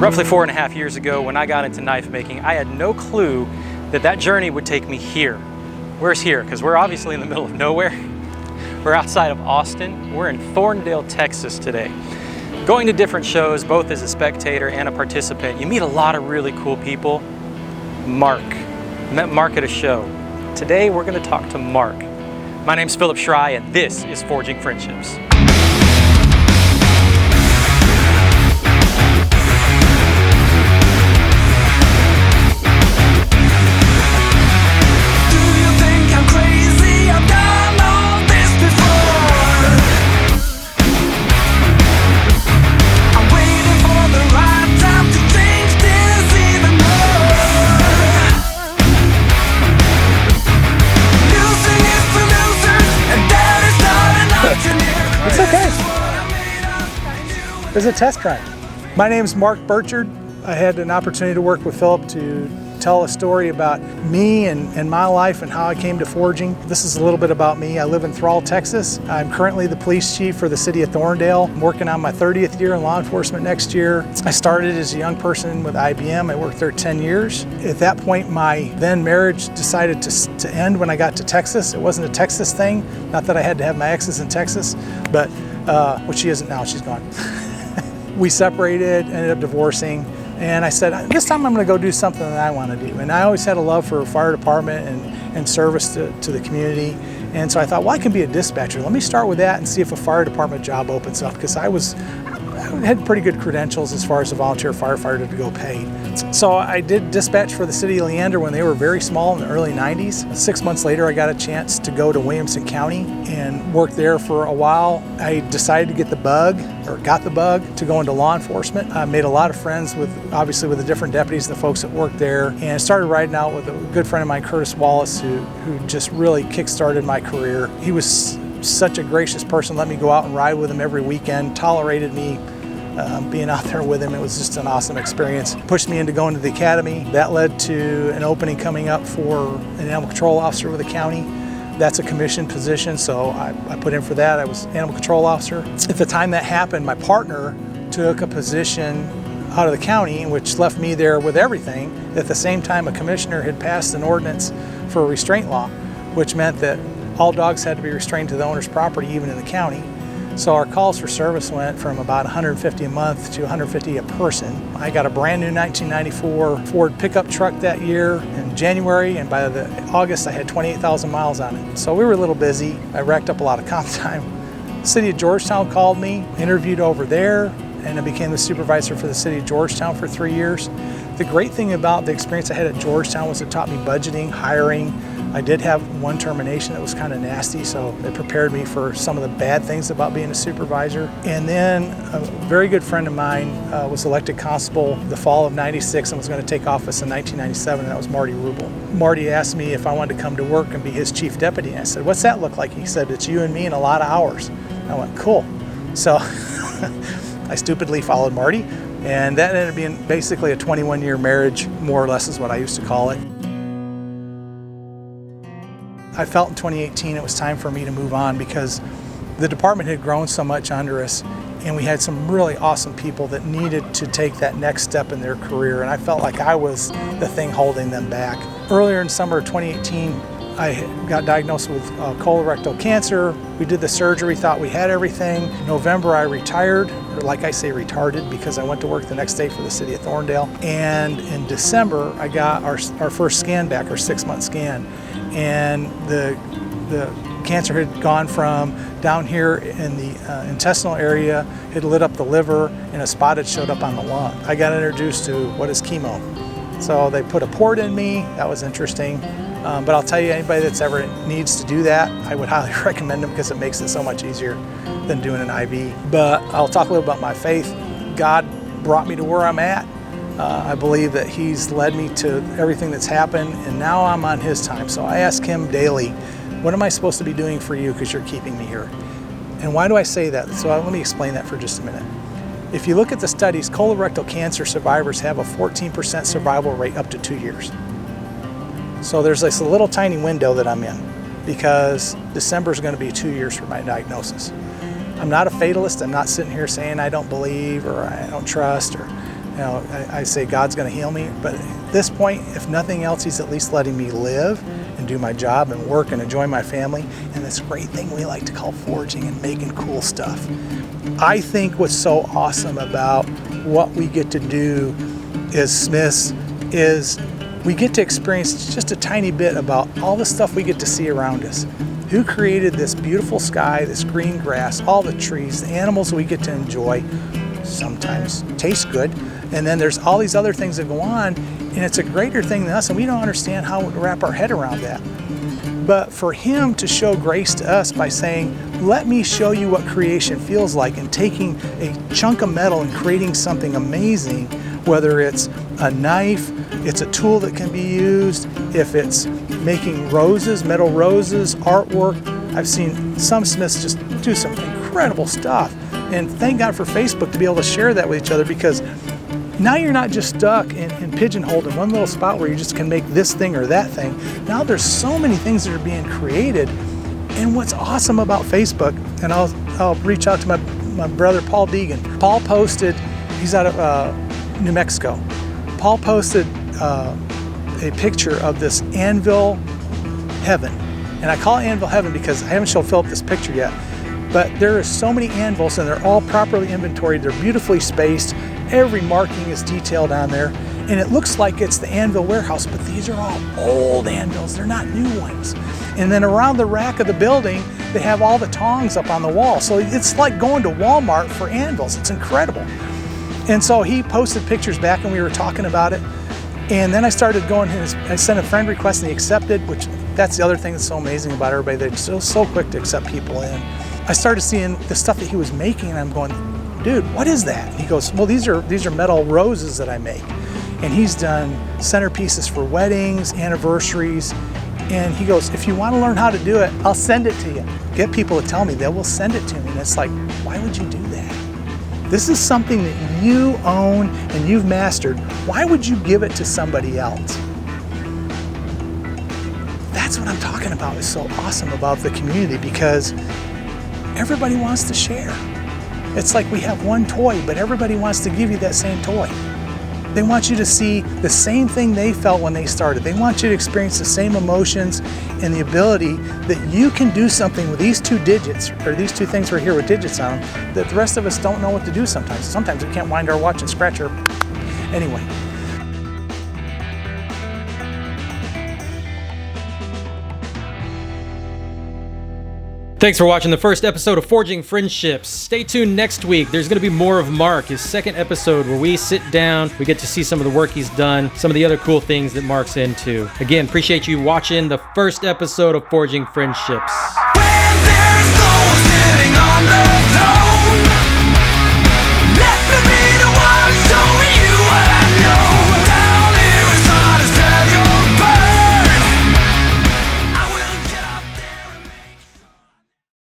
Roughly 4.5 years ago, when I got into knife making, I had no clue that that journey would take me here. Where's here? Because we're obviously in the middle of nowhere. We're outside of Austin. We're in Thorndale, Texas today. Going to different shows, both as a spectator and a participant, you meet a lot of really cool people. Mark. I met Mark at a show. Today we're going to talk to Mark. My name's Schrei, and this is Forging Friendships. It's okay. There's a test drive. My name's Mark Birchard. I had an opportunity to work with Philip to tell a story about me and my life and how I came to forging. This is a little bit about me. I live in Thorndale, Texas. I'm currently the police chief for the city of Thorndale. I'm working on my 30th year in law enforcement next year. I started as a young person with IBM. I worked there 10 years. At that point, my then marriage decided to end when I got to Texas. It wasn't a Texas thing. Not that I had to have my exes in Texas, but, well, she isn't now, she's gone. We separated, ended up divorcing. And I said, this time I'm going to go do something that I want to do. And I always had a love for fire department and service to the community. And so I thought, well, I can be a dispatcher. Let me start with that and see if a fire department job opens up, because I had pretty good credentials as far as a volunteer firefighter to go paid. So I did dispatch for the city of Leander when they were very small in the early 90s. 6 months later, I got a chance to go to Williamson County and work there for a while. I decided to get the bug, or got the bug, to go into law enforcement. I made a lot of friends obviously with the different deputies and the folks that worked there, and started riding out with a good friend of mine, Curtis Wallace, who just really kick-started my career. He was such a gracious person, let me go out and ride with him every weekend, tolerated me being out there with him. It was just an awesome experience. Pushed me into going to the academy. That led to an opening coming up for an animal control officer with the county. That's a commissioned position, so I put in for that. I was animal control officer. At the time that happened, my partner took a position out of the county, which left me there with everything. At the same time, a commissioner had passed an ordinance for a restraint law, which meant that all dogs had to be restrained to the owner's property, even in the county. So our calls for service went from about 150 a month to 150 a person. I got a brand new 1994 Ford pickup truck that year in January, and by August I had 28,000 miles on it. So we were a little busy. I racked up a lot of comp time. The city of Georgetown called me, interviewed over there, and I became the supervisor for the city of Georgetown for 3 years. The great thing about the experience I had at Georgetown was it taught me budgeting, hiring. I did have one termination that was kind of nasty, so it prepared me for some of the bad things about being a supervisor. And then a very good friend of mine was elected constable the fall of '96 and was going to take office in 1997, and that was Marty Rubel. Marty asked me if I wanted to come to work and be his chief deputy, and I said, what's that look like? He said, it's you and me and a lot of hours. And I went, cool. So I stupidly followed Marty, and that ended up being basically a 21-year marriage, more or less is what I used to call it. I felt in 2018 it was time for me to move on, because the department had grown so much under us, and we had some really awesome people that needed to take that next step in their career, and I felt like I was the thing holding them back. Earlier in summer of 2018, I got diagnosed with colorectal cancer. We did the surgery, thought we had everything. In November I retired, or like I say retarded, because I went to work the next day for the city of Thorndale. And in December I got our first scan back, our 6-month scan. And the cancer had gone from down here in the intestinal area, it lit up the liver, and a spot had showed up on the lung. I got introduced to what is chemo. So they put a port in me. That was interesting. But I'll tell you, anybody that's ever needs to do that, I would highly recommend them, because it makes it so much easier than doing an IV. But I'll talk a little about my faith. God brought me to where I'm at. I believe that He's led me to everything that's happened, and now I'm on His time. So I ask Him daily, what am I supposed to be doing for you, because you're keeping me here? And why do I say that? So let me explain that for just a minute. If you look at the studies, colorectal cancer survivors have a 14% survival rate up to 2 years. So there's this little tiny window that I'm in, because December is going to be 2 years for my diagnosis. I'm not a fatalist. I'm not sitting here saying I don't believe or I don't trust. I say God's going to heal me, but at this point, if nothing else, he's at least letting me live and do my job and work and enjoy my family and this great thing we like to call forging and making cool stuff. I think what's so awesome about what we get to do as smiths is we get to experience just a tiny bit about all the stuff we get to see around us. Who created this beautiful sky, this green grass, all the trees, the animals we get to enjoy, sometimes taste good, and then there's all these other things that go on, and it's a greater thing than us, and we don't understand how to wrap our head around that. But for him to show grace to us by saying, let me show you what creation feels like, and taking a chunk of metal and creating something amazing, whether it's a knife, it's a tool that can be used, if it's making roses, metal roses, artwork. I've seen some smiths just do some incredible stuff. And thank God for Facebook to be able to share that with each other, because now you're not just stuck and pigeonholed in one little spot where you just can make this thing or that thing. Now there's so many things that are being created. And what's awesome about Facebook, and I'll reach out to my brother Paul Deegan. Paul posted, he's out of New Mexico. Paul posted a picture of this anvil heaven. And I call it anvil heaven because I haven't shown Philip this picture yet. But there are so many anvils, and they're all properly inventoried. They're beautifully spaced. Every marking is detailed on there. And it looks like it's the anvil warehouse, but these are all old anvils. They're not new ones. And then around the rack of the building, they have all the tongs up on the wall. So it's like going to Walmart for anvils. It's incredible. And so he posted pictures back, and we were talking about it. And then I started going, I sent a friend request and he accepted, which that's the other thing that's so amazing about everybody. They're so quick to accept people in. I started seeing the stuff that he was making, and I'm going, dude, what is that? And he goes, well, these are metal roses that I make. And he's done centerpieces for weddings, anniversaries. And he goes, if you want to learn how to do it, I'll send it to you. Get people to tell me, they will send it to me. And it's like, why would you do that? This is something that you own and you've mastered. Why would you give it to somebody else? That's what I'm talking about. Is so awesome about the community, because everybody wants to share. It's like we have one toy, but everybody wants to give you that same toy. They want you to see the same thing they felt when they started. They want you to experience the same emotions and the ability that you can do something with these two digits, or these two things right here with digits on them, that the rest of us don't know what to do sometimes. Sometimes we can't wind our watch and scratch our... Anyway. Thanks for watching the first episode of Forging Friendships. Stay tuned next week. There's going to be more of Mark, his second episode, where we sit down, we get to see some of the work he's done, some of the other cool things that Mark's into. Again, appreciate you watching the first episode of Forging Friendships.